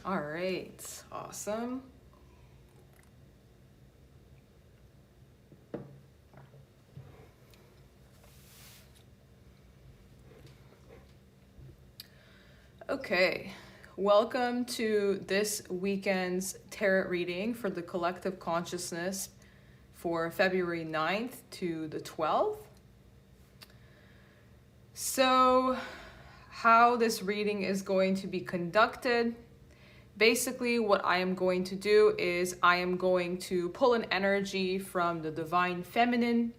All right, awesome. Okay, welcome to this weekend's tarot reading for the collective consciousness for February 9th to the 12th. So, how this reading is going to be conducted. Basically, what I am going to do is I am going to pull an energy from the Divine Feminine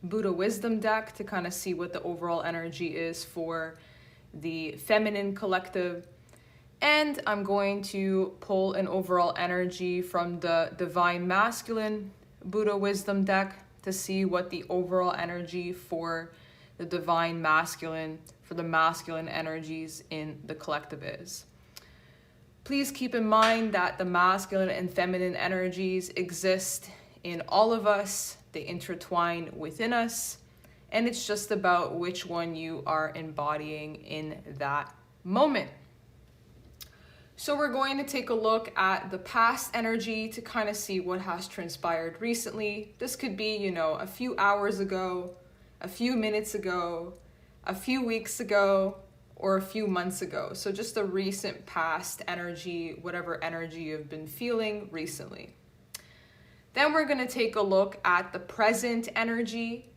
Buddha Wisdom deck to kind of see what the overall energy is for the feminine collective. And I'm going to pull an overall energy from the Divine Masculine Buddha Wisdom deck to see what the overall energy for the Divine Masculine, for the masculine energies in the collective is. Please keep in mind that the masculine and feminine energies exist in all of us. They intertwine within us. And it's just about which one you are embodying in that moment. So we're going to take a look at the past energy to kind of see what has transpired recently. This could be, a few hours ago, a few minutes ago, a few weeks ago, or a few months ago. So just a recent past energy, whatever energy you've been feeling recently. Then we're going to take a look at the present energy,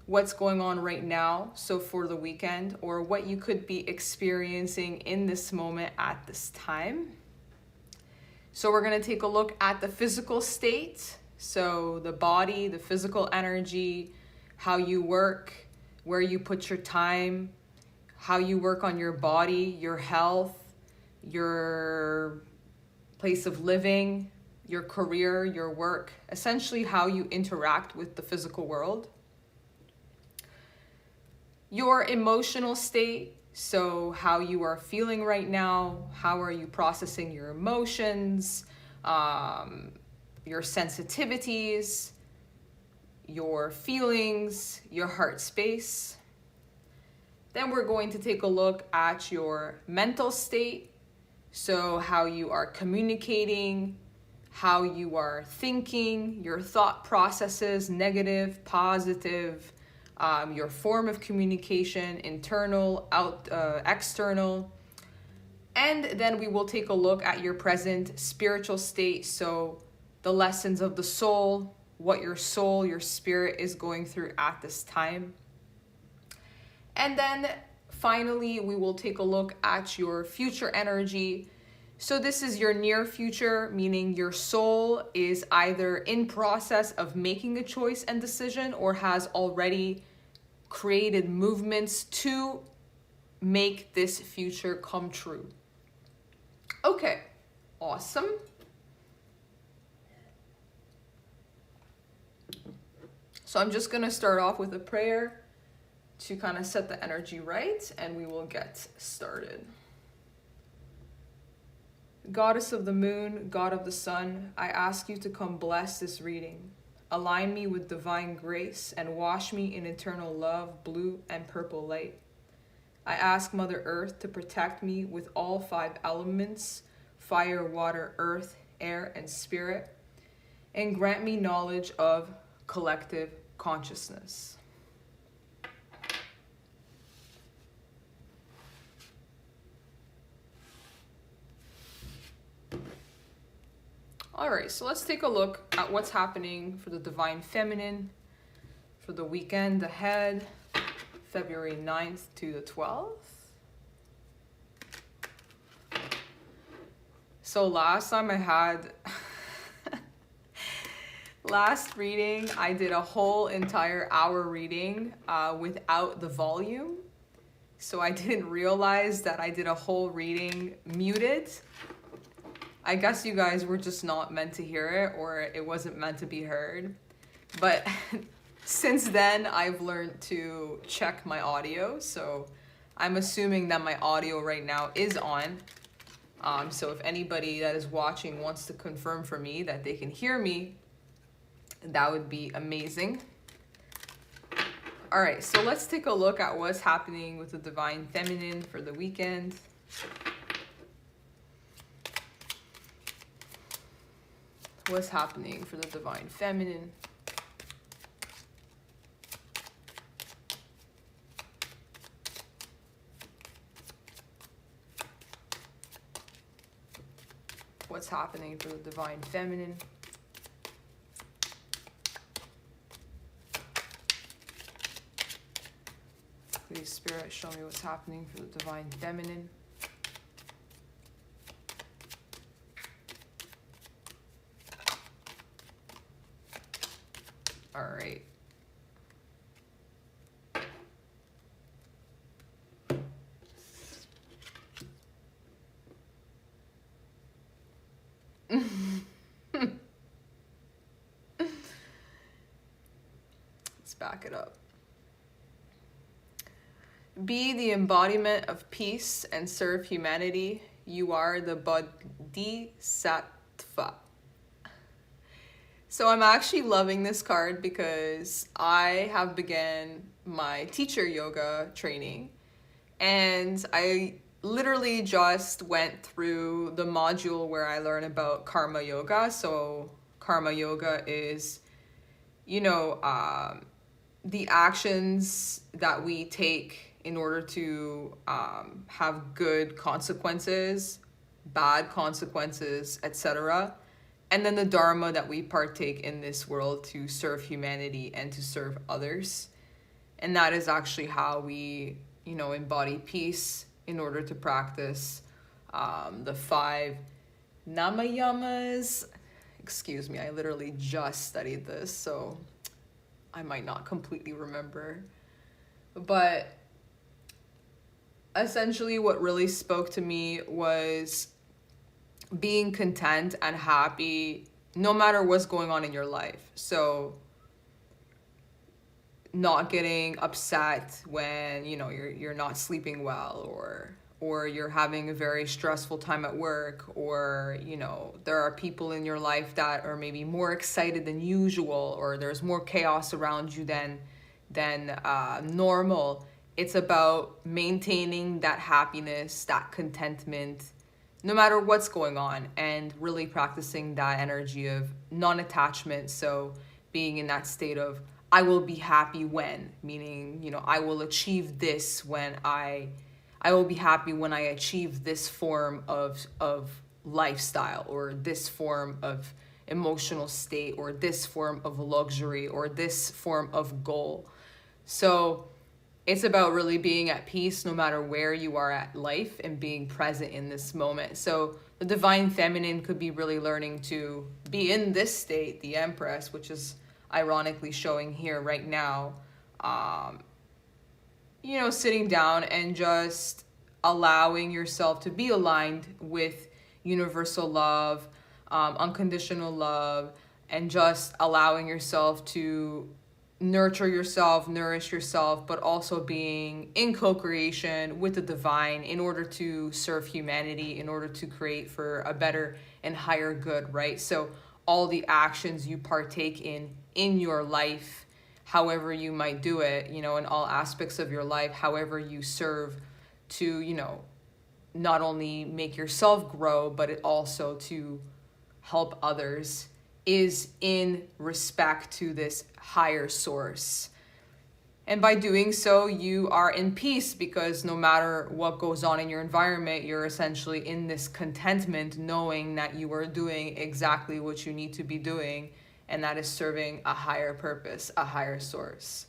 what's going on right now, so for the weekend, or what you could be experiencing in this moment at this time. So we're going to take a look at the physical state, so the body, the physical energy, how you work, where you put your time, how you work on your body, your health, your place of living, your career, your work, essentially how you interact with the physical world. Your emotional state, so how you are feeling right now, how are you processing your emotions, your sensitivities, your feelings, your heart space. Then we're going to take a look at your mental state, so how you are communicating, how you are thinking, your thought processes, negative, positive, your form of communication, internal, external. And then we will take a look at your present spiritual state, so the lessons of the soul, what your soul, your spirit is going through at this time. And then finally, we will take a look at your future energy. So this is your near future, meaning your soul is either in process of making a choice and decision or has already created movements to make this future come true. Okay, awesome. So I'm just going to start off with a prayer to kind of set the energy right, and we will get started. Goddess of the moon, God of the sun, I ask you to come bless this reading. Align me with divine grace and wash me in eternal love, blue and purple light. I ask Mother Earth to protect me with all 5 elements, fire, water, earth, air, and spirit, and grant me knowledge of collective consciousness. All right, so let's take a look at what's happening for the Divine Feminine for the weekend ahead, February 9th to the 12th. So last time I had, last reading, I did a whole entire hour reading without the volume. So I didn't realize that I did a whole reading muted. I guess you guys were just not meant to hear it, or it wasn't meant to be heard. But since then, I've learned to check my audio. So I'm assuming that my audio right now is on. So if anybody that is watching wants to confirm for me that they can hear me, that would be amazing. All right, so let's take a look at what's happening with the Divine Feminine for the weekend. What's happening for the divine feminine? What's happening for the divine feminine? Please, Spirit, show me what's happening for the divine feminine. All right. Let's back it up. Be the embodiment of peace and serve humanity. You are the Bodhisattva. So I'm actually loving this card because I have begun my teacher yoga training, and I literally just went through the module where I learn about karma yoga. So karma yoga is, you know, the actions that we take in order to have good consequences, bad consequences, etc. And then the dharma that we partake in this world to serve humanity and to serve others. And that is actually how we, you know, embody peace in order to practice the 5 namayamas. Excuse me, I literally just studied this, so I might not completely remember. But essentially what really spoke to me was being content and happy no matter what's going on in your life. So not getting upset when, you know, you're not sleeping well, or you're having a very stressful time at work, or, you know, there are people in your life that are maybe more excited than usual, or there's more chaos around you than normal. It's about maintaining that happiness, that contentment, no matter what's going on, and really practicing that energy of non-attachment. So being in that state of, I will be happy when, meaning, you know, I will achieve this when I will be happy when I achieve this form of lifestyle, or this form of emotional state, or this form of luxury, or this form of goal. So it's about really being at peace no matter where you are at life, and being present in this moment. So the divine feminine could be really learning to be in this state, the Empress, which is ironically showing here right now. You know, sitting down and just allowing yourself to be aligned with universal love, unconditional love, and just allowing yourself to nurture yourself, nourish yourself, but also being in co-creation with the divine in order to serve humanity, in order to create for a better and higher good, right? So all the actions you partake in your life, however you might do it, you know, in all aspects of your life, however you serve to, you know, not only make yourself grow, but it also to help others, is in respect to this higher source. And by doing so, you are in peace, because no matter what goes on in your environment, you're essentially in this contentment, knowing that you are doing exactly what you need to be doing, and that is serving a higher purpose, a higher source.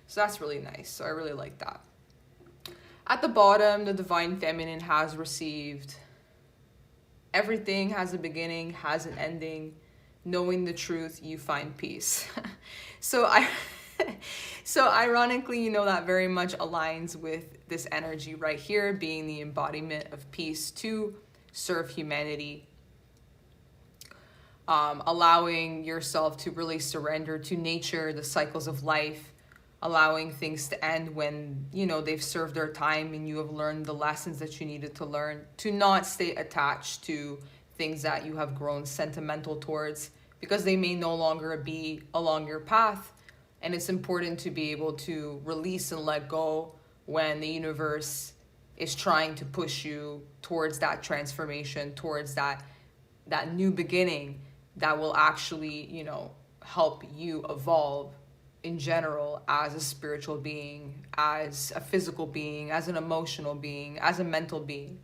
So that's really nice. So I really like that. At the bottom, the divine feminine has received everything has a beginning, has an ending. Knowing the truth, you find peace. So ironically, you know, that very much aligns with this energy right here, being the embodiment of peace to serve humanity. Allowing yourself to really surrender to nature, the cycles of life, allowing things to end when, you know, they've served their time and you have learned the lessons that you needed to learn, to not stay attached to things that you have grown sentimental towards, because they may no longer be along your path. And it's important to be able to release and let go when the universe is trying to push you towards that transformation, towards that new beginning. that will actually, you know, help you evolve in general as a spiritual being, as a physical being, as an emotional being, as a mental being.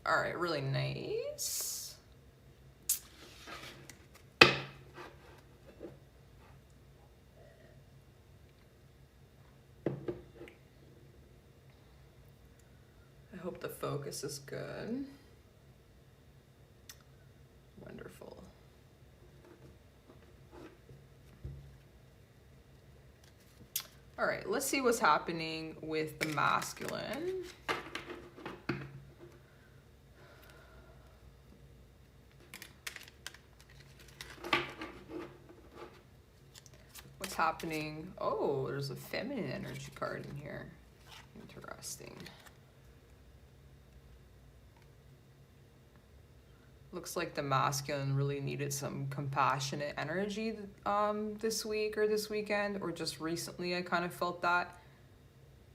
All right, really nice. I hope the focus is good. Wonderful. All right, let's see what's happening with the masculine. What's happening? Oh, there's a feminine energy card in here. Interesting. Looks like the masculine really needed some compassionate energy this week or this weekend, or just recently I kind of felt that.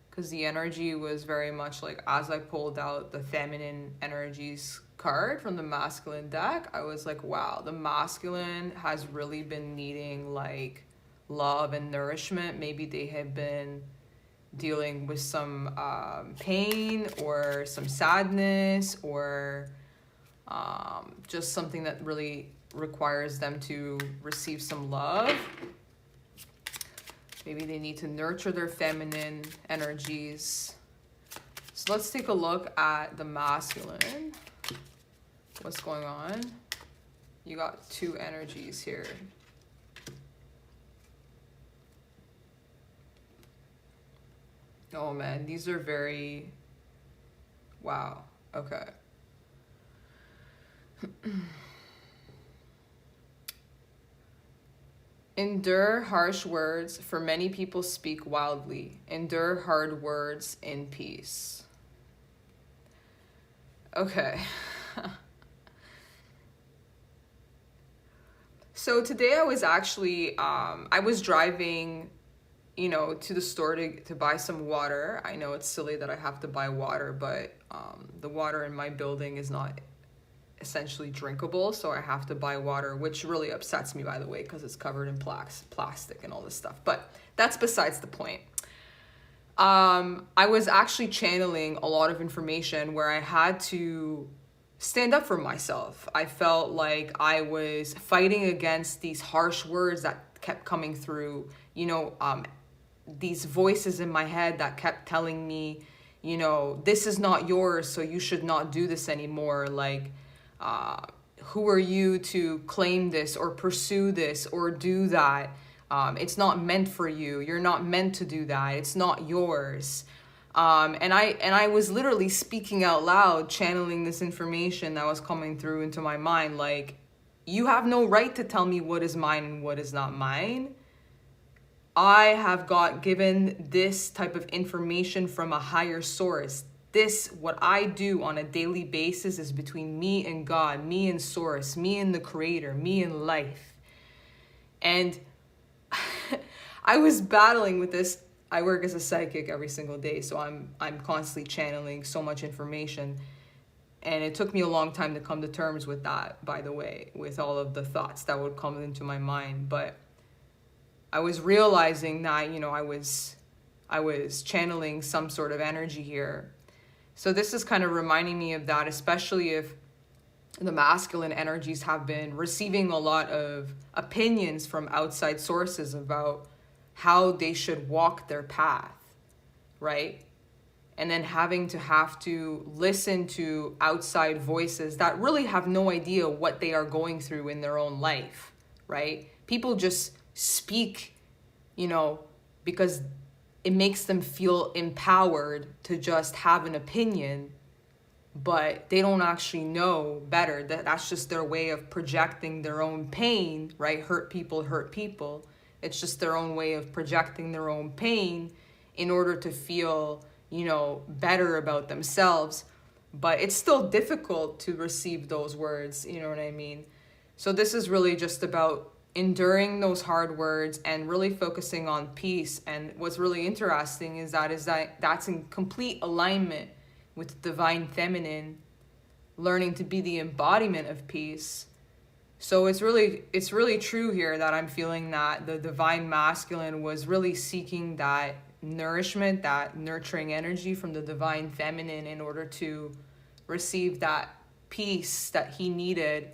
Because the energy was very much like, as I pulled out the feminine energies card from the masculine deck, I was like, wow, the masculine has really been needing like love and nourishment. Maybe they have been dealing with some pain or some sadness, or just something that really requires them to receive some love. Maybe they need to nurture their feminine energies. So let's take a look at the masculine. What's going on? You got two energies here. Oh man, these are very, wow, okay. Endure harsh words, for many people speak wildly. Endure hard words in peace. Okay. So today I was actually, I was driving, you know, to the store to buy some water. I know it's silly that I have to buy water, but the water in my building is not essentially drinkable, so I have to buy water, which really upsets me, by the way, because it's covered in plastic and all this stuff, but that's besides the point. I was actually channeling a lot of information where I had to stand up for myself. I felt like I was fighting against these harsh words that kept coming through, you know, these voices in my head that kept telling me, you know, this is not yours, so you should not do this anymore. Like, who are you to claim this or pursue this or do that? It's not meant for you. You're not meant to do that. It's not yours. And I was literally speaking out loud, channeling this information that was coming through into my mind. Like, you have no right to tell me what is mine and what is not mine. I have got given this type of information from a higher source. This, what I do on a daily basis, is between me and God, me and source, me and the creator, me and life. And I was battling with this. I work as a psychic every single day, so I'm constantly channeling so much information. And it took me a long time to come to terms with that, by the way, with all of the thoughts that would come into my mind. But I was realizing that, you know, I was channeling some sort of energy here. So this is kind of reminding me of that, especially if the masculine energies have been receiving a lot of opinions from outside sources about how they should walk their path, right? And then have to listen to outside voices that really have no idea what they are going through in their own life, right? People just speak, you know, because it makes them feel empowered to just have an opinion, but they don't actually know better. That's just their way of projecting their own pain, right? Hurt people. It's just their own way of projecting their own pain in order to feel, you know, better about themselves. But it's still difficult to receive those words, you know what I mean? So this is really just about enduring those hard words and really focusing on peace. And what's really interesting is that that's in complete alignment with divine feminine, learning to be the embodiment of peace. So it's really true here that I'm feeling that the divine masculine was really seeking that nourishment, that nurturing energy from the divine feminine in order to receive that peace that he needed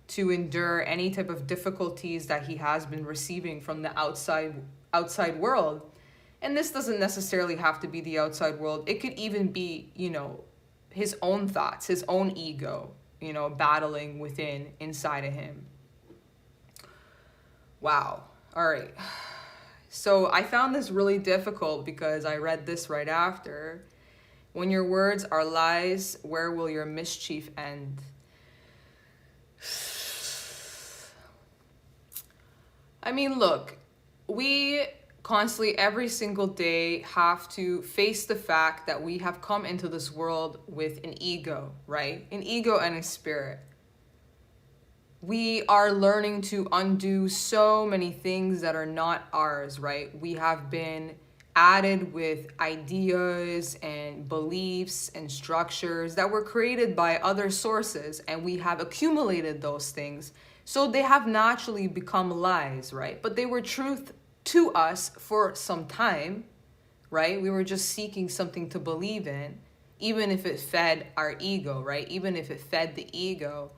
to endure any type of difficulties that he has been receiving from the outside world. And this doesn't necessarily have to be the outside world. It could even be, his own thoughts, his own ego, battling inside of him. Wow. All right. So I found this really difficult because I read this right after. When your words are lies, where will your mischief end? I mean, look, we constantly, every single day, have to face the fact that we have come into this world with an ego, right? An ego and a spirit. We are learning to undo so many things that are not ours, right? We have been added with ideas and beliefs and structures that were created by other sources, and we have accumulated those things. So they have naturally become lies, right? But they were truth to us for some time, right? We were just seeking something to believe in, even if it fed our ego, right? Even if it fed the ego.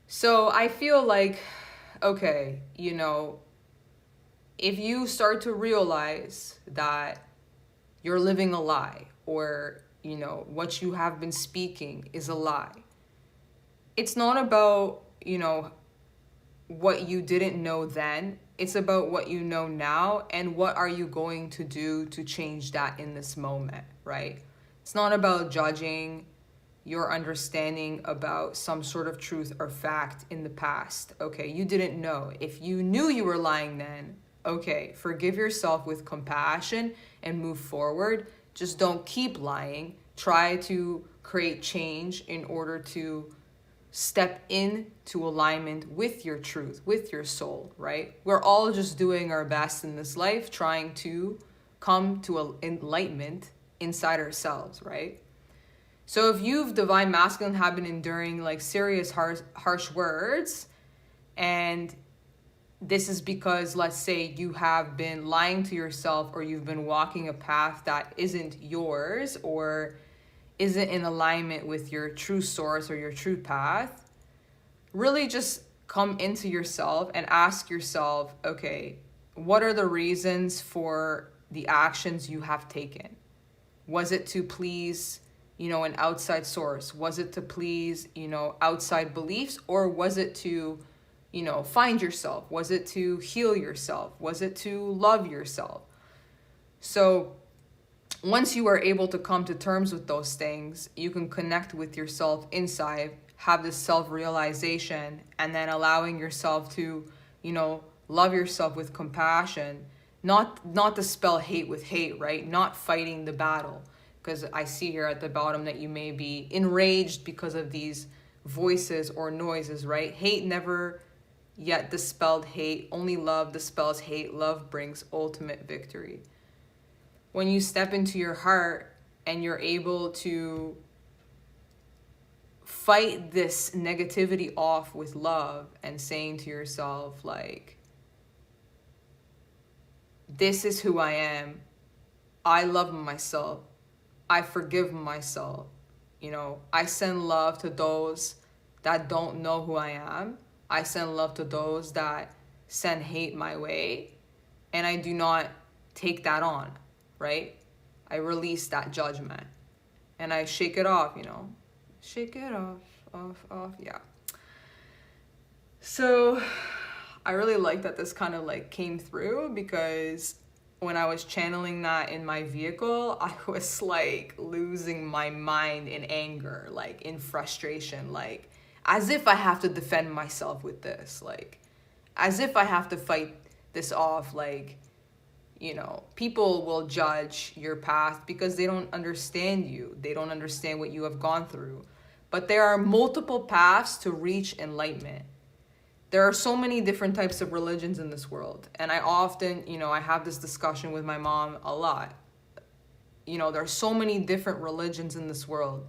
So I feel like, okay, if you start to realize that you're living a lie, or, what you have been speaking is a lie, it's not about, what you didn't know then. It's about what you know now, and what are you going to do to change that in this moment, right? It's not about judging your understanding about some sort of truth or fact in the past. Okay, you didn't know. If you knew you were lying then, okay, forgive yourself with compassion and move forward. Just don't keep lying. Try to create change in order to step into alignment with your truth, with your soul, right? We're all just doing our best in this life, trying to come to enlightenment inside ourselves, right? So if you've divine masculine have been enduring like serious harsh words, and this is because, let's say, you have been lying to yourself, or you've been walking a path that isn't yours, or isn't in alignment with your true source or your true path, really just come into yourself and ask yourself, okay, what are the reasons for the actions you have taken? Was it to please, an outside source? Was it to please, outside beliefs? Or was it to, find yourself? Was it to heal yourself? Was it to love yourself? So once you are able to come to terms with those things, you can connect with yourself inside, have this self-realization, and then allowing yourself to, love yourself with compassion, not to spell hate with hate, right? Not fighting the battle. Because I see here at the bottom that you may be enraged because of these voices or noises, right? Hate never yet dispelled hate. Only love dispels hate. Love brings ultimate victory. When you step into your heart and you're able to fight this negativity off with love and saying to yourself, like, this is who I am. I love myself. I forgive myself. I send love to those that don't know who I am. I send love to those that send hate my way. And I do not take that on, right? I release that judgment. And I shake it off, Shake it off, yeah. So I really like that this kind of like came through, because when I was channeling that in my vehicle, I was like losing my mind in anger, like in frustration, like as if I have to defend myself with this, like as if I have to fight this off. Like, people will judge your path because they don't understand you. They don't understand what you have gone through. But there are multiple paths to reach enlightenment. There are so many different types of religions in this world. And I often, I have this discussion with my mom a lot. There are so many different religions in this world.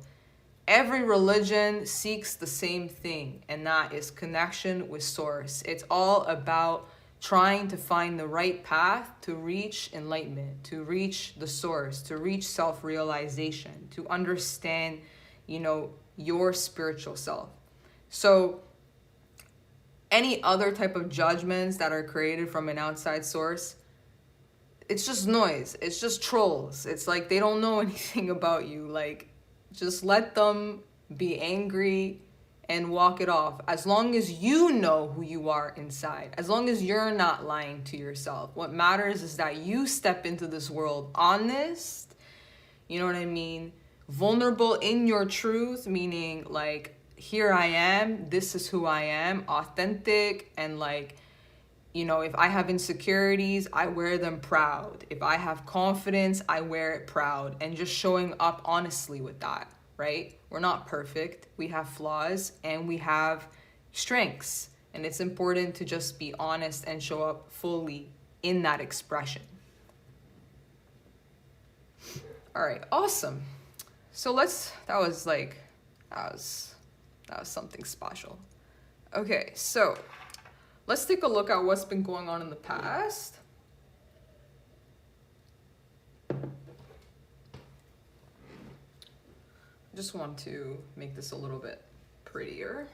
Every religion seeks the same thing, and that is connection with source. It's all about trying to find the right path to reach enlightenment, to reach the source, to reach self-realization, to understand, you know, your spiritual self. So any other type of judgments that are created from an outside source, it's just noise. It's just trolls. It's like they don't know anything about you. Like, just let them be angry and walk it off. As long as you know who you are inside, as long as you're not lying to yourself, what matters is that you step into this world honest, you know what I mean? Vulnerable in your truth, meaning like, here I am, this is who I am, authentic, and like, you know, if I have insecurities, I wear them proud. If I have confidence, I wear it proud, and just showing up honestly with that, right? We're not perfect. We have flaws and we have strengths, and it's important to just be honest and show up fully in that expression. All right, awesome. So that was something special. Okay, so let's take a look at what's been going on in the past. I just want to make this a little bit prettier.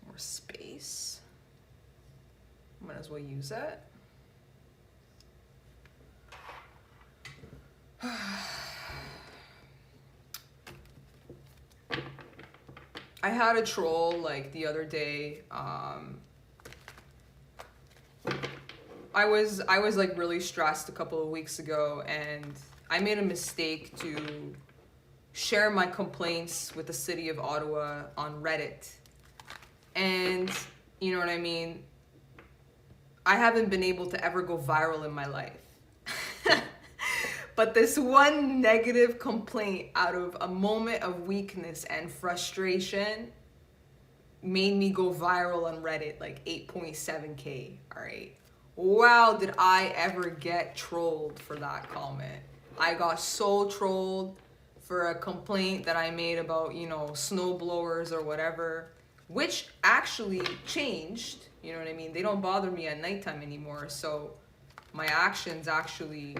More space. Might as well use it. I had a troll like the other day. I was like really stressed a couple of weeks ago, and I made a mistake to share my complaints with the city of Ottawa on Reddit. And you know what I mean? I haven't been able to ever go viral in my life. But this one negative complaint out of a moment of weakness and frustration made me go viral on Reddit, like 8.7K, all right? Wow, did I ever get trolled for that comment. I got so trolled for a complaint that I made about, you know, snow blowers or whatever, which actually changed, you know what I mean? They don't bother me at nighttime anymore, so my actions actually,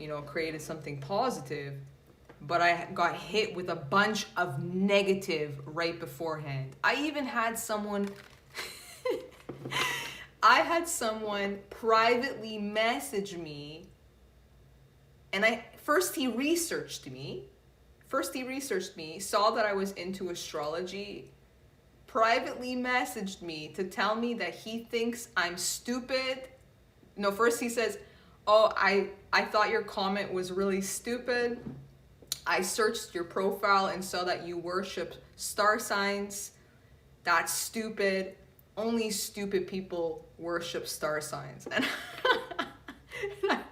you know, created something positive, but I got hit with a bunch of negative right beforehand. I even had someone, privately message me, and first he researched me, saw that I was into astrology, privately messaged me to tell me that he thinks I'm stupid. No, first he says, oh, I thought your comment was really stupid. I searched your profile and saw that you worship star signs. That's stupid. Only stupid people worship star signs. And I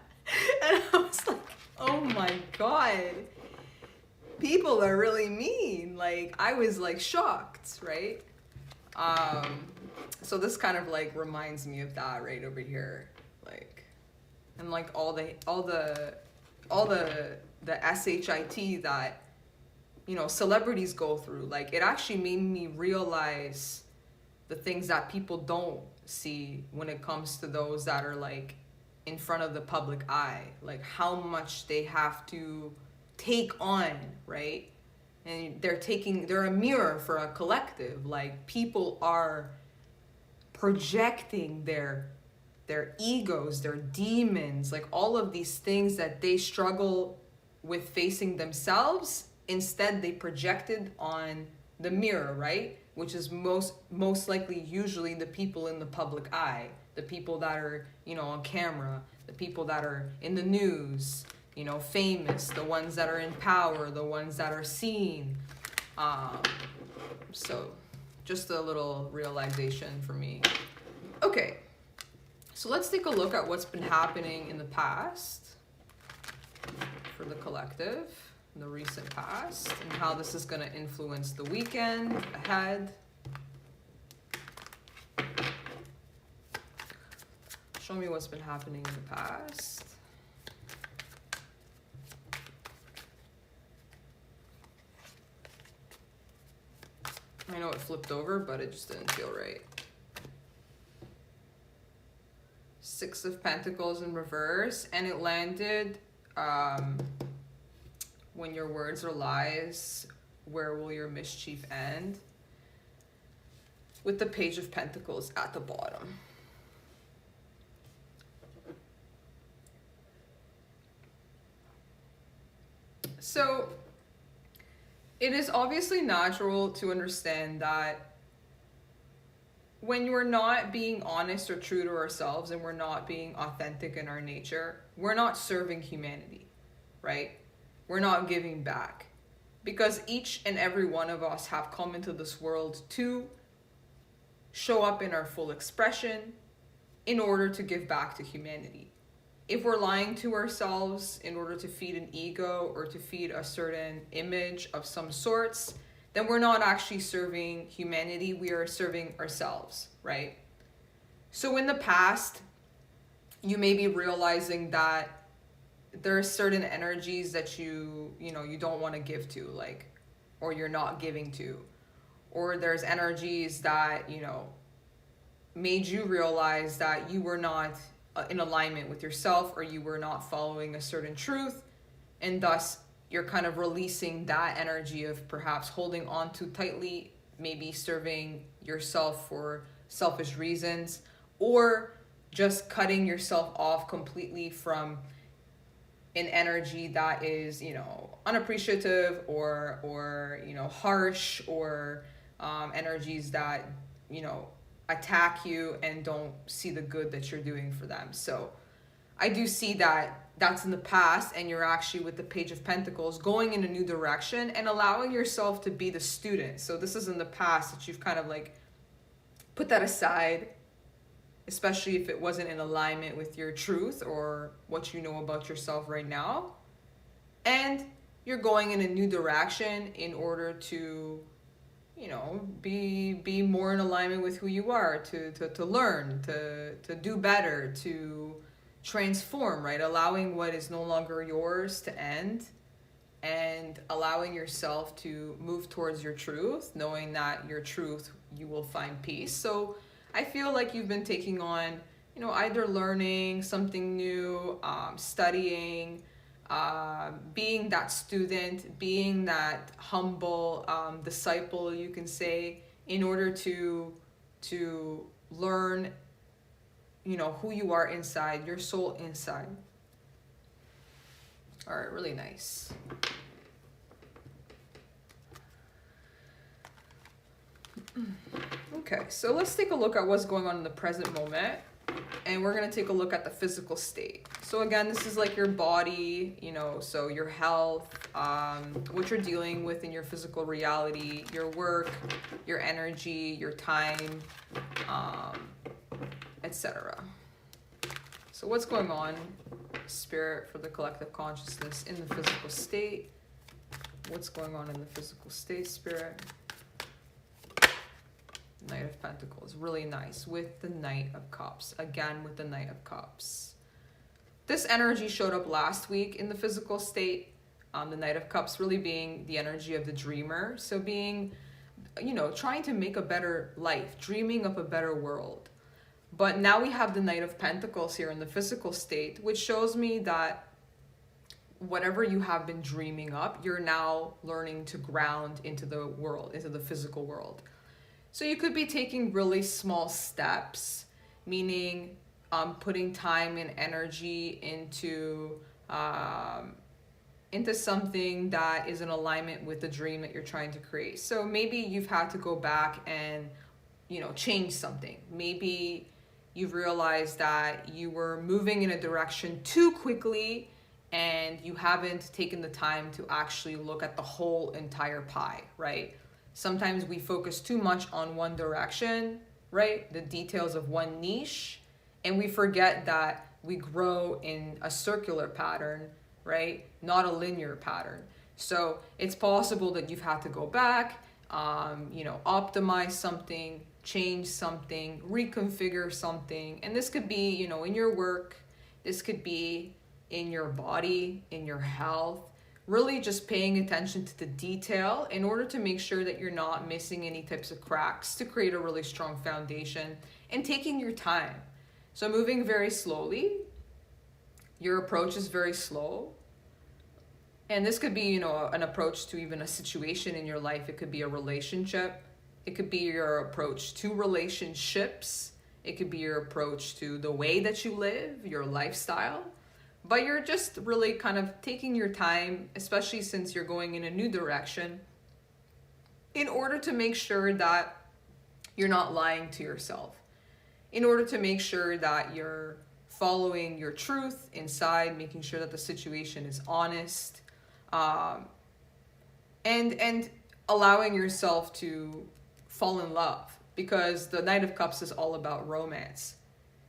was like, oh my God. People are really mean. Like, I was like shocked, right? So this kind of like reminds me of that right over here. Like, and like all the SHIT that, you know, celebrities go through. Like, it actually made me realize the things that people don't see when it comes to those that are like in front of the public eye, like how much they have to take on, right? And they're a mirror for a collective. Like, people are projecting their egos, their demons, like all of these things that they struggle with facing themselves. Instead, they projected on the mirror, right? Which is most likely usually the people in the public eye, the people that are, you know, on camera, the people that are in the news, you know, famous, the ones that are in power, the ones that are seen. So just a little realization for me. Okay. So let's take a look at what's been happening in the past for the collective, in the recent past, and how this is going to influence the weekend ahead. Show me what's been happening in the past. know it flipped over, but it just didn't feel right. Six of Pentacles in reverse, and it landed, when your words are lies, where will your mischief end? With the Page of Pentacles at the bottom. So it is obviously natural to understand that when we're not being honest or true to ourselves and we're not being authentic in our nature, we're not serving humanity, right? We're not giving back. Because each and every one of us have come into this world to show up in our full expression in order to give back to humanity. If we're lying to ourselves in order to feed an ego or to feed a certain image of some sorts, then we're not actually serving humanity, we are serving ourselves, right? So in the past, you may be realizing that there are certain energies that you don't want to give to, like, or you're not giving to. Or there's energies that, made you realize that you were not in alignment with yourself, or you were not following a certain truth, and thus you're kind of releasing that energy of perhaps holding on too tightly, maybe serving yourself for selfish reasons, or just cutting yourself off completely from an energy that is, unappreciative or harsh, or energies that, attack you and don't see the good that you're doing for them. So I do see that that's in the past, and you're actually, with the Page of Pentacles, going in a new direction and allowing yourself to be the student. So this is in the past that you've kind of like put that aside, especially if it wasn't in alignment with your truth or what you know about yourself right now. And you're going in a new direction in order to, be more in alignment with who you are, to learn, to do better, to transform, right? Allowing what is no longer yours to end, and allowing yourself to move towards your truth, knowing that your truth, you will find peace. So I feel like you've been taking on, either learning something new, studying, being that student, being that humble disciple, you can say, in order to learn, who you are inside, your soul inside. All right, really nice. Okay, so let's take a look at what's going on in the present moment, and we're going to take a look at the physical state. So again, this is like your body, so your health, what you're dealing with in your physical reality, your work, your energy, your time, etc. So what's going on, Spirit, for the collective consciousness in the physical state? What's going on in the physical state, Spirit? Knight of Pentacles, really nice, with the Knight of Cups. Again, with the Knight of Cups. This energy showed up last week in the physical state. The Knight of Cups really being the energy of the dreamer. So being, trying to make a better life, dreaming of a better world. But now we have the Knight of Pentacles here in the physical state, which shows me that whatever you have been dreaming up, you're now learning to ground into the world, into the physical world. So you could be taking really small steps, meaning putting time and energy into something that is in alignment with the dream that you're trying to create. So maybe you've had to go back and, change something. Maybe you've realized that you were moving in a direction too quickly and you haven't taken the time to actually look at the whole entire pie, right? Sometimes we focus too much on one direction, right? The details of one niche, and we forget that we grow in a circular pattern, right? Not a linear pattern. So it's possible that you've had to go back, optimize something, change something, reconfigure something. And this could be, in your work, this could be in your body, in your health, really just paying attention to the detail in order to make sure that you're not missing any types of cracks to create a really strong foundation, and taking your time. So moving very slowly. Your approach is very slow. And this could be, you know, an approach to even a situation in your life. It could be a relationship. It could be your approach to relationships. It could be your approach to the way that you live, your lifestyle. But you're just really kind of taking your time, especially since you're going in a new direction, in order to make sure that you're not lying to yourself, in order to make sure that you're following your truth inside, making sure that the situation is honest, and allowing yourself to fall in love, because the Knight of Cups is all about romance.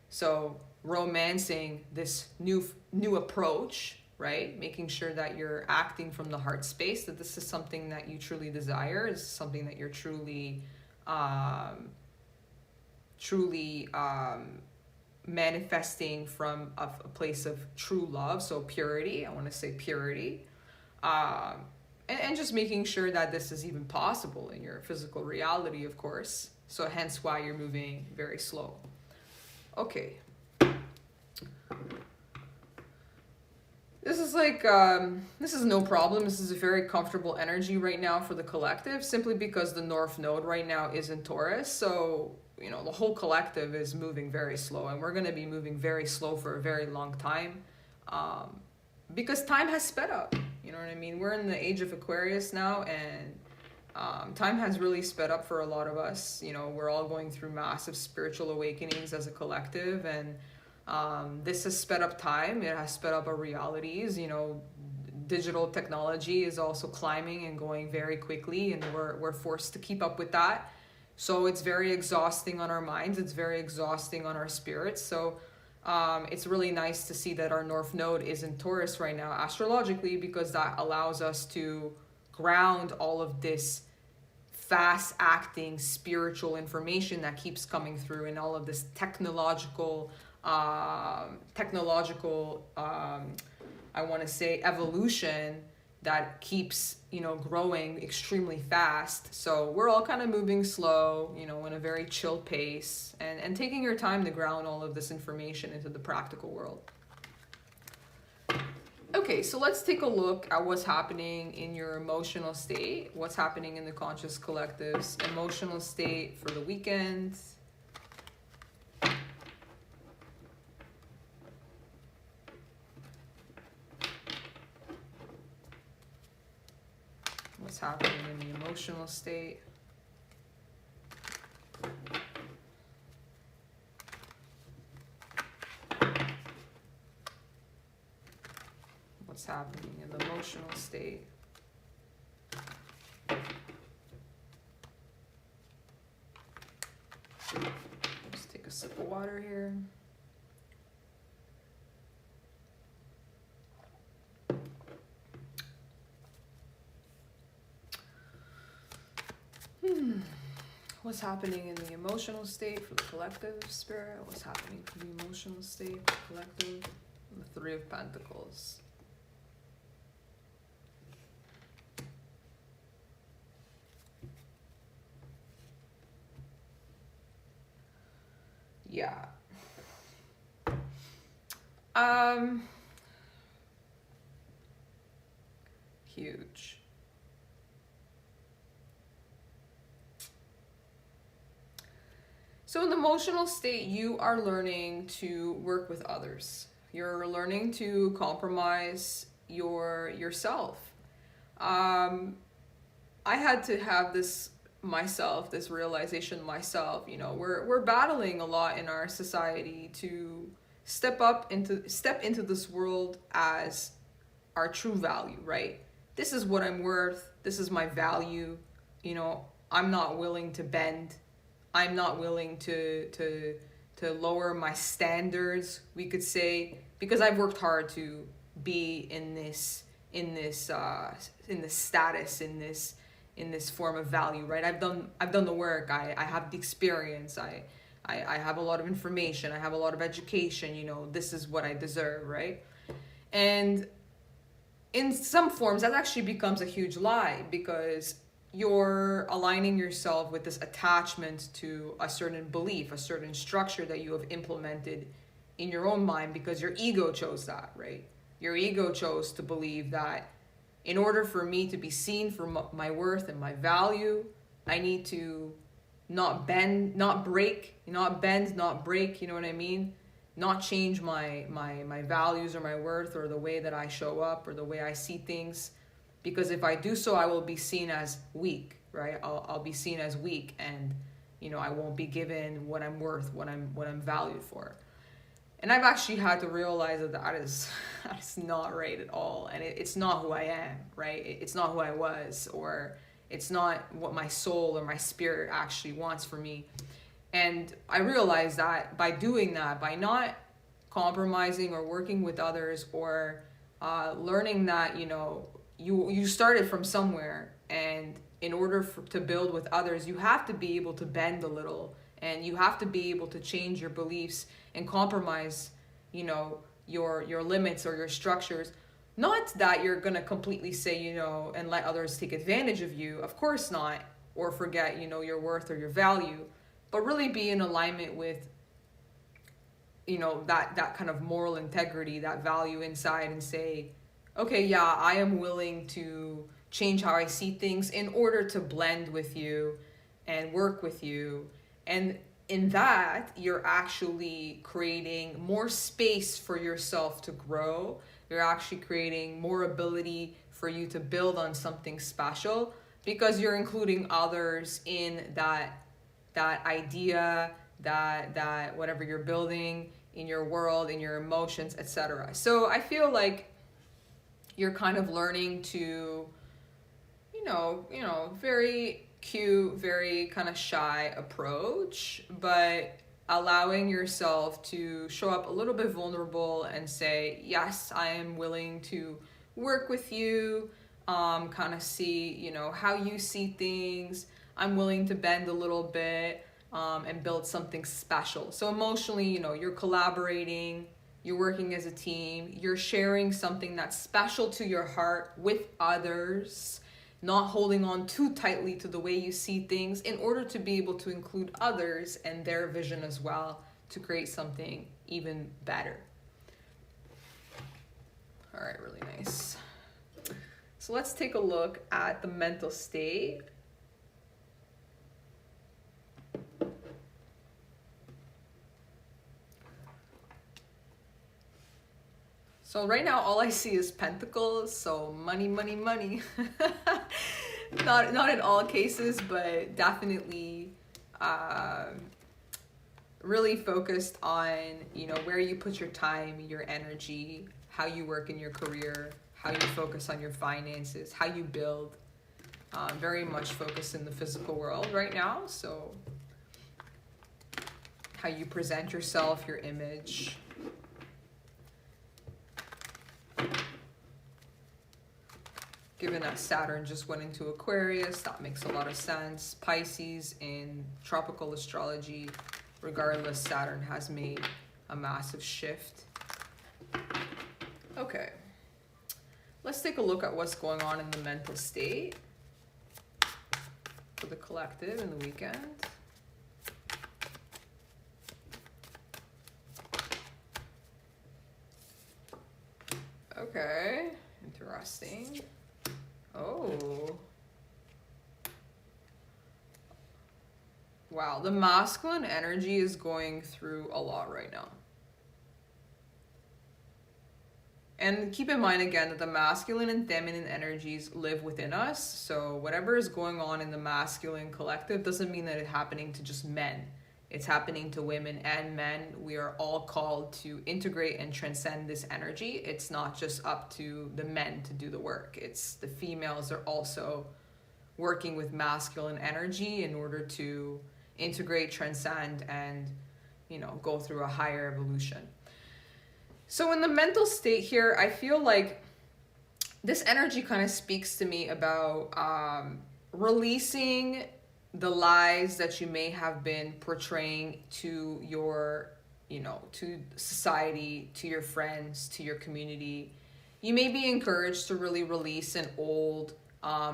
So romancing this new approach, right? Making sure that you're acting from the heart space, that this is something that you truly desire, is something that you're truly manifesting from a place of true love. So purity, I want to say purity. And just making sure that this is even possible in your physical reality, of course. So hence why you're moving very slow. Okay. This is like, this is no problem. This is a very comfortable energy right now for the collective, simply because the North Node right now is in Taurus. So, you know, the whole collective is moving very slow, and we're going to be moving very slow for a very long time, because time has sped up. You know what I mean? We're in the age of Aquarius now, and time has really sped up for a lot of us. You know, we're all going through massive spiritual awakenings as a collective, and this has sped up time. It has sped up our realities. You know, digital technology is also climbing and going very quickly, and we're forced to keep up with that. So it's very exhausting on our minds. It's very exhausting on our spirits. So it's really nice to see that our North Node is in Taurus right now astrologically, because that allows us to ground all of this fast acting spiritual information that keeps coming through, and all of this technological I want to say evolution that keeps, you know, growing extremely fast. So we're all kind of moving slow, you know, in a very chill pace, and taking your time to ground all of this information into the practical world. Okay, so let's take a look at what's happening in your emotional state, what's happening in the conscious collective's emotional state for the weekend. What's happening in the emotional state. What's happening in the emotional state. Just take a sip of water here. What's happening in the emotional state for the collective, Spirit? What's happening for the emotional state for the collective? The Three of Pentacles. Yeah. Huge. So in the emotional state, you are learning to work with others. You're learning to compromise yourself. I had to have this myself, this realization myself. You know, we're battling a lot in our society to step into this world as our true value, right? This is what I'm worth. This is my value. You know, I'm not willing to bend. I'm not willing to lower my standards, we could say, because I've worked hard to be in this status, in this form of value, right? I've done the work. I have the experience. I have a lot of information. I have a lot of education. You know, this is what I deserve, right? And in some forms that actually becomes a huge lie, because you're aligning yourself with this attachment to a certain belief, a certain structure that you have implemented in your own mind because your ego chose that, right? Your ego chose to believe that in order for me to be seen for my worth and my value, I need to not bend, not break, not bend, not break, you know what I mean? Not change my values or my worth or the way that I show up or the way I see things, because if I do so, I will be seen as weak, right? I'll be seen as weak, and I won't be given what I'm worth, what I'm valued for. And I've actually had to realize that is not right at all, and it's not who I am, right? It's not who I was, or it's not what my soul or my spirit actually wants for me. And I realized that by doing that, by not compromising or working with others, or learning that, you started from somewhere, and in order to build with others, you have to be able to bend a little, and you have to be able to change your beliefs and compromise, your limits or your structures. Not that you're going to completely say, and let others take advantage of you. Of course not. Or forget, your worth or your value. But really be in alignment with, that kind of moral integrity, that value inside, and say, okay, yeah, I am willing to change how I see things in order to blend with you and work with you. And in that, you're actually creating more space for yourself to grow. You're actually creating more ability for you to build on something special, because you're including others in that idea, that whatever you're building in your world, in your emotions, etc. So I feel like you're kind of learning to, very cute, very kind of shy approach, but allowing yourself to show up a little bit vulnerable and say, yes, I am willing to work with you, kind of see, how you see things. I'm willing to bend a little bit, and build something special. So emotionally, you're collaborating, you're working as a team, you're sharing something that's special to your heart with others, not holding on too tightly to the way you see things, in order to be able to include others and their vision as well, to create something even better. All right, really nice. So let's take a look at the mental state. So right now, all I see is pentacles, so money, money, money. Not in all cases, but definitely really focused on, where you put your time, your energy, how you work in your career, how you focus on your finances, how you build. Very much focused in the physical world right now, so how you present yourself, your image. Given that Saturn just went into Aquarius, that makes a lot of sense. Pisces in tropical astrology, regardless, Saturn has made a massive shift. Okay, let's take a look at what's going on in the mental state for the collective in the weekend. Okay, interesting. Oh. Wow, the masculine energy is going through a lot right now. And keep in mind again that the masculine and feminine energies live within us. So whatever is going on in the masculine collective doesn't mean that it's happening to just men. It's happening to women and men. We are all called to integrate and transcend this energy. It's not just up to the men to do the work. It's the females are also working with masculine energy in order to integrate, transcend, and, go through a higher evolution. So in the mental state here, I feel like this energy kind of speaks to me about releasing the lies that you may have been portraying to your, to society, to your friends, to your community, You may be encouraged to really release an old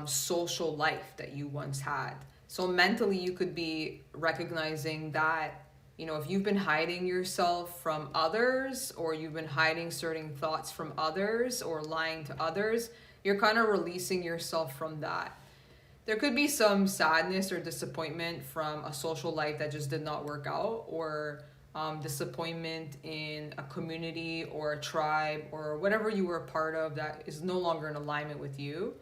social life that you once had. So mentally, you could be recognizing that, you know, if you've been hiding yourself from others, or you've been hiding certain thoughts from others, or lying to others, you're kind of releasing yourself from that. There could be some sadness or disappointment from a social life that just did not work out, or disappointment in a community or a tribe or whatever you were a part of that is no longer in alignment with you.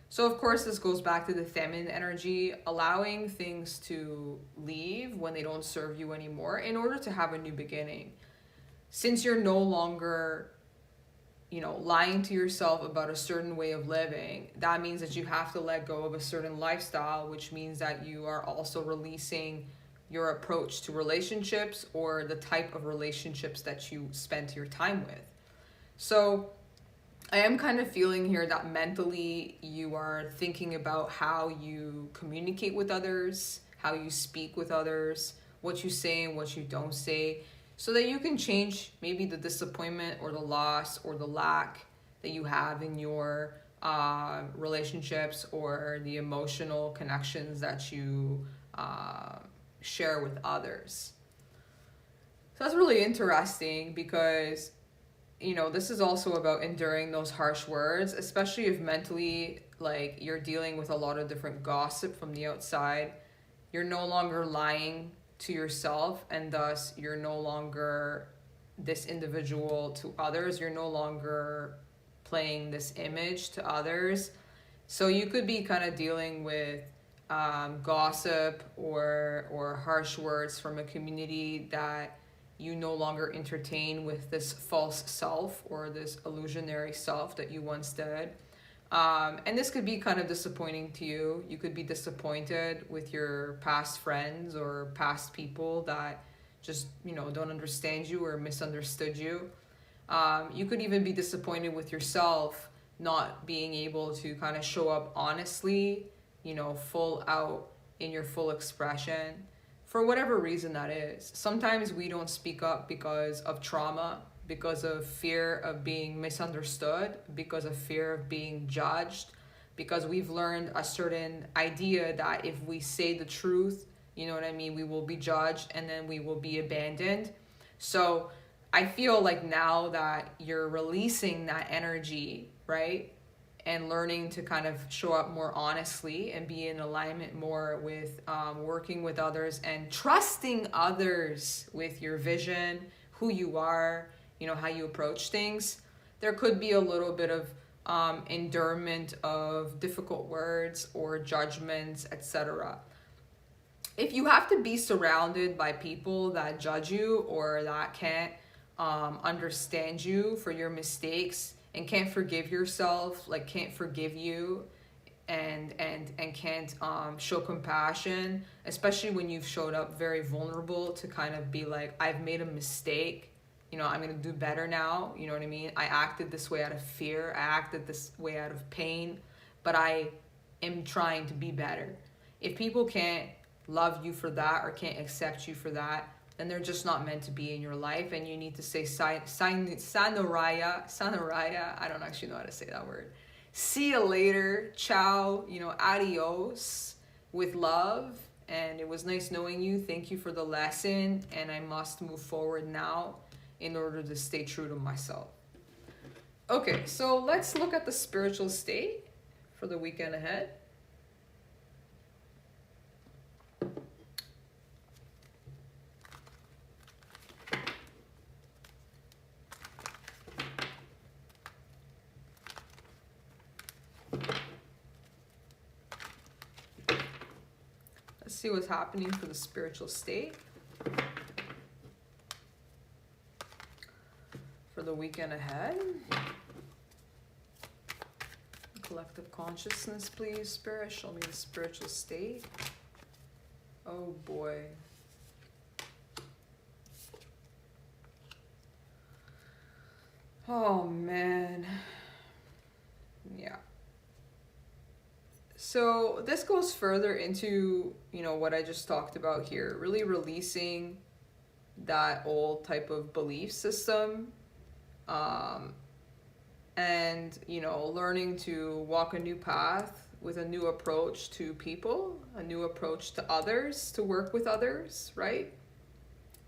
So of course, this goes back to the feminine energy, allowing things to leave when they don't serve you anymore in order to have a new beginning. Since you're no longer, you know, lying to yourself about a certain way of living, that means that you have to let go of a certain lifestyle, which means that you are also releasing your approach to relationships or the type of relationships that you spent your time with. So I am kind of feeling here that mentally you are thinking about how you communicate with others, how you speak with others, what you say and what you don't say, so that you can change maybe the disappointment or the loss or the lack that you have in your relationships, or the emotional connections that you share with others. So that's really interesting, because you know, this is also about enduring those harsh words, especially if mentally, like, you're dealing with a lot of different gossip from the outside. You're no longer lying to yourself, and thus you're no longer this individual to others. You're no longer playing this image to others. So you could be kind of dealing with gossip or harsh words from a community that you no longer entertain with this false self or this illusionary self that you once did. And this could be kind of disappointing to you. You could be disappointed with your past friends or past people that just, you know, don't understand you or misunderstood you. You could even be disappointed with yourself not being able to kind of show up honestly, you know, full out in your full expression, for whatever reason that is. Sometimes we don't speak up because of trauma, because of fear of being misunderstood, because of fear of being judged, because we've learned a certain idea that if we say the truth, you know what I mean, we will be judged and then we will be abandoned. So I feel like now that you're releasing that energy, right, and learning to kind of show up more honestly and be in alignment more with working with others and trusting others with your vision, who you are, you know, how you approach things. There could be a little bit of endurement of difficult words or judgments, etc. If you have to be surrounded by people that judge you or that can't understand you for your mistakes, and can't forgive yourself, like can't forgive you, and can't show compassion, especially when you've showed up very vulnerable to kind of be like, I've made a mistake, you know, I'm gonna do better now, you know what I mean? I acted this way out of fear, I acted this way out of pain, but I am trying to be better. If people can't love you for that or can't accept you for that, then they're just not meant to be in your life, and you need to say sanaraya, I don't actually know how to say that word. See you later, ciao, you know, adios, with love, and it was nice knowing you. Thank you for the lesson, and I must move forward now in order to stay true to myself. Okay, so let's look at the spiritual state for the weekend ahead. Let's see what's happening for the spiritual state for the weekend ahead. Collective consciousness, please, Spirit. Show me the spiritual state. Oh boy. Oh man. Yeah. So this goes further into, you know, what I just talked about here, really releasing that old type of belief system, and and, learning to walk a new path with a new approach to people, a new approach to others, to work with others, right?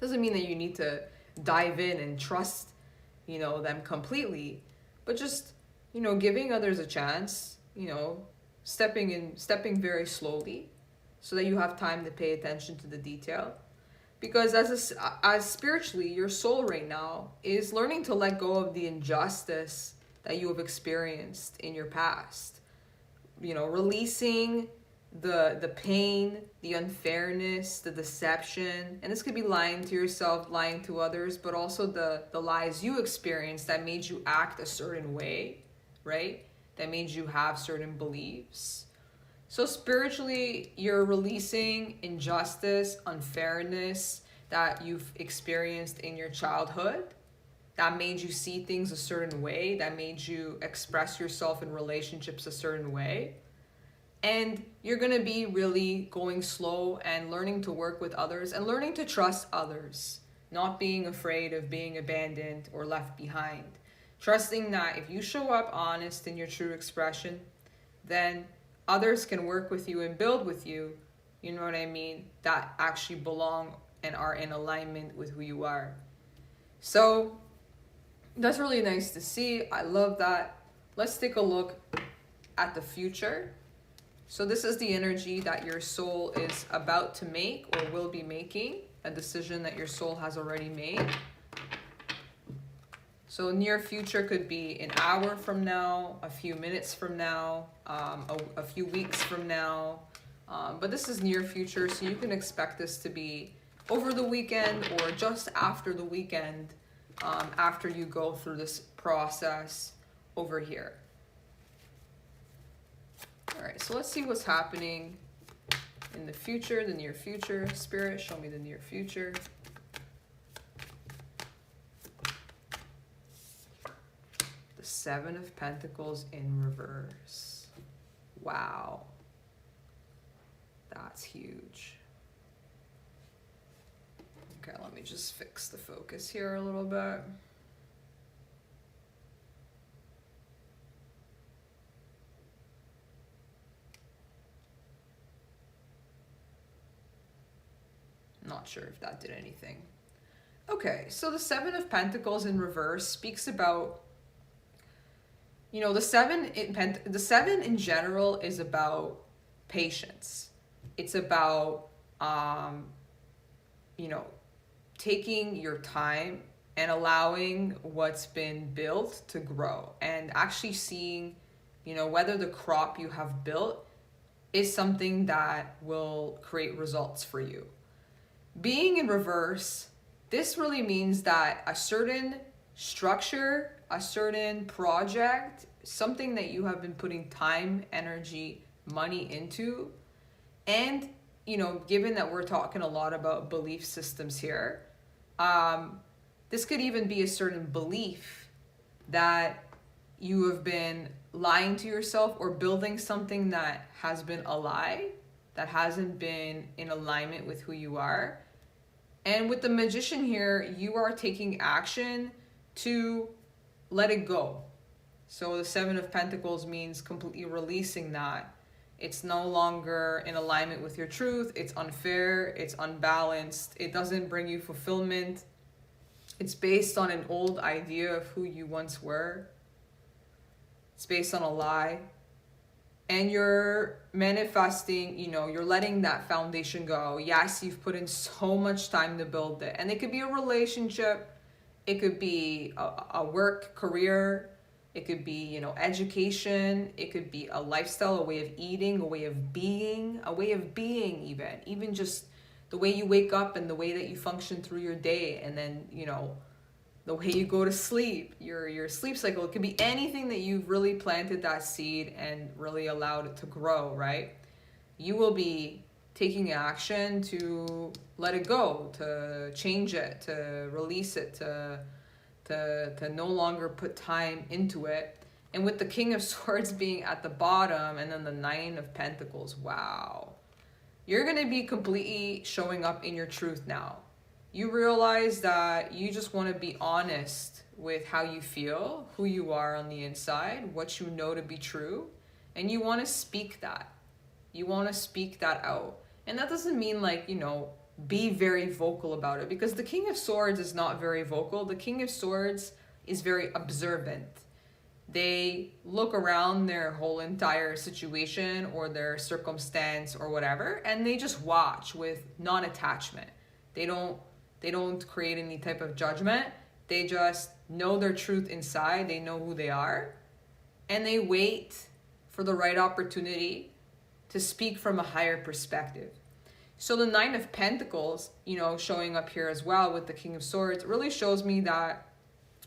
Doesn't mean that you need to dive in and trust, them completely, but just, giving others a chance, stepping very slowly so that you have time to pay attention to the detail. Because as spiritually, your soul right now is learning to let go of the injustice that you have experienced in your past. Releasing the pain, the unfairness, the deception, and this could be lying to yourself, lying to others, but also the lies you experienced that made you act a certain way, right? That made you have certain beliefs. So spiritually, you're releasing injustice, unfairness that you've experienced in your childhood, that made you see things a certain way, that made you express yourself in relationships a certain way. And you're going to be really going slow and learning to work with others and learning to trust others, not being afraid of being abandoned or left behind. Trusting that if you show up honest in your true expression, then others can work with you and build with you, you know what I mean, that actually belong and are in alignment with who you are. So that's really nice to see. I love that. Let's take a look at the future. So this is the energy that your soul is about to make or will be making, a decision that your soul has already made. So near future could be an hour from now, a few minutes from now, a few weeks from now. But this is near future, so you can expect this to be over the weekend or just after the weekend, after you go through this process over here. All right, so let's see what's happening in the future, the near future. Spirit, show me the near future. The Seven of Pentacles in reverse. Wow. That's huge. Okay, let me just fix the focus here a little bit. Not sure if that did anything. Okay, so the Seven of Pentacles in reverse speaks about, the seven in general is about patience. It's about, taking your time and allowing what's been built to grow and actually seeing, whether the crop you have built is something that will create results for you. Being in reverse, this really means that a certain structure, a certain project, something that you have been putting time, energy, money into, and, given that we're talking a lot about belief systems here, this could even be a certain belief that you have been lying to yourself or building something that has been a lie, that hasn't been in alignment with who you are. And with the Magician here, you are taking action to let it go. So the Seven of Pentacles means completely releasing that. It's no longer in alignment with your truth. It's unfair. It's unbalanced. It doesn't bring you fulfillment. It's based on an old idea of who you once were. It's based on a lie. And you're manifesting, you're letting that foundation go. Yes, you've put in so much time to build it. And it could be a relationship. It could be a work career. It could be, education. It could be a lifestyle, a way of eating, a way of being even just the way you wake up and the way that you function through your day. And then, the way you go to sleep, your sleep cycle. It could be anything that you've really planted that seed and really allowed it to grow, right? You will be taking action to let it go, to change it, to release it, to no longer put time into it. And with the King of Swords being at the bottom and then the Nine of Pentacles, wow. You're going to be completely showing up in your truth now. You realize that you just want to be honest with how you feel, who you are on the inside, what you know to be true, and you want to speak that. You want to speak that out. And that doesn't mean like, you know, be very vocal about it, because the King of Swords is not very vocal. The King of Swords is very observant. They look around their whole entire situation or their circumstance or whatever, and they just watch with non-attachment. They don't create any type of judgment. They just know their truth inside. They know who they are, and they wait for the right opportunity to speak from a higher perspective. So the Nine of Pentacles, you know, showing up here as well with the King of Swords, really shows me that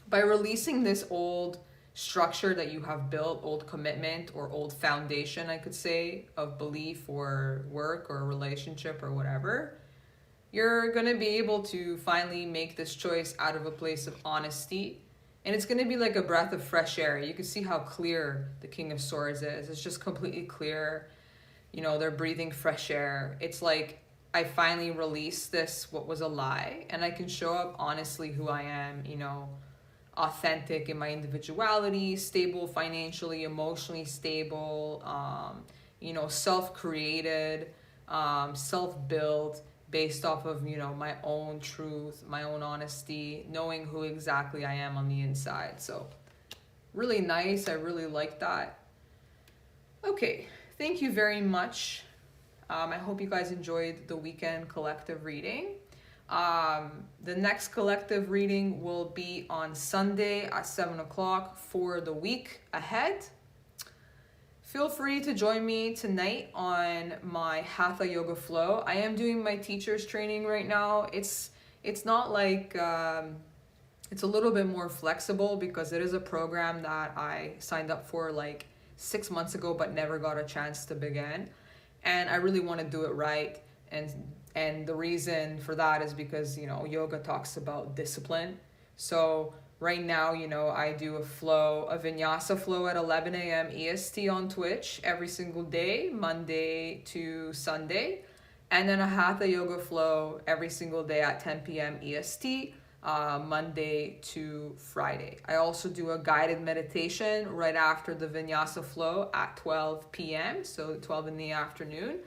by releasing this old structure that you have built, old commitment or old foundation, I could say, of belief or work or relationship or whatever, you're going to be able to finally make this choice out of a place of honesty. And it's going to be like a breath of fresh air. You can see how clear the King of Swords is. It's just completely clear. You know, they're breathing fresh air. It's like, I finally released this, what was a lie, and I can show up honestly who I am, you know, authentic in my individuality, stable financially, emotionally stable, you know, self-created, self-built, based off of, you know, my own truth, my own honesty, knowing who exactly I am on the inside. So really nice. I really like that. Okay, thank you very much. I hope you guys enjoyed the weekend collective reading. The next collective reading will be on Sunday at 7 o'clock for the week ahead. Feel free to join me tonight on my Hatha Yoga Flow. I am doing my teacher's training right now. It's not like, it's a little bit more flexible because it is a program that I signed up for like 6 months ago but never got a chance to begin. And I really want to do it right. And the reason for that is because, you know, yoga talks about discipline. So right now, you know, I do a vinyasa flow at 11 a.m. EST on Twitch every single day, Monday to Sunday. And then a Hatha Yoga flow every single day at 10 p.m. EST, Monday to Friday. I also do a guided meditation right after the vinyasa flow at 12 p.m. So 12 in the afternoon.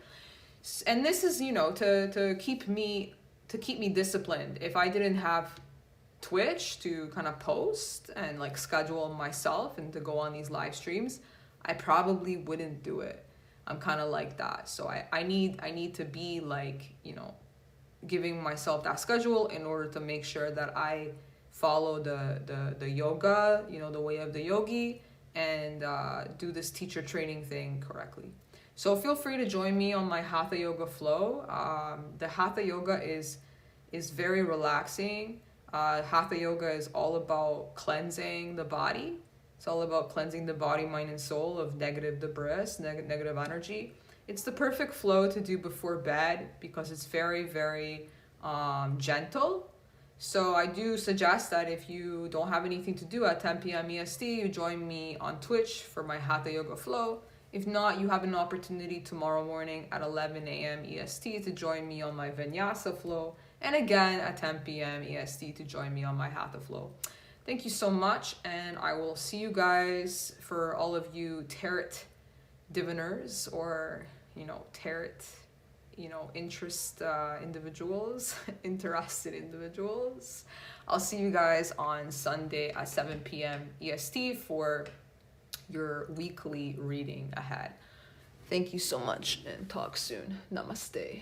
And this is, you know, to keep me disciplined. If I didn't have Twitch to kind of post and like schedule myself and to go on these live streams, I probably wouldn't do it. I'm kind of like that. So I need to be like, you know, giving myself that schedule in order to make sure that I follow the yoga, you know, the way of the yogi, and do this teacher training thing correctly. So feel free to join me on my Hatha Yoga flow. The Hatha Yoga is very relaxing. Hatha Yoga is all about cleansing the body. It's all about cleansing the body, mind, and soul of negative debris, negative energy. It's the perfect flow to do before bed because it's very, very gentle. So I do suggest that if you don't have anything to do at 10 p.m. EST, you join me on Twitch for my Hatha Yoga flow. If not, you have an opportunity tomorrow morning at 11 a.m. EST to join me on my Vinyasa flow. And again at 10 p.m. EST to join me on my Hatha flow. Thank you so much, and I will see you guys, for all of you tarot diviners or, you know, tarot, you know, individuals, interested individuals. I'll see you guys on Sunday at 7 p.m. EST for your weekly reading ahead. Thank you so much and talk soon. Namaste.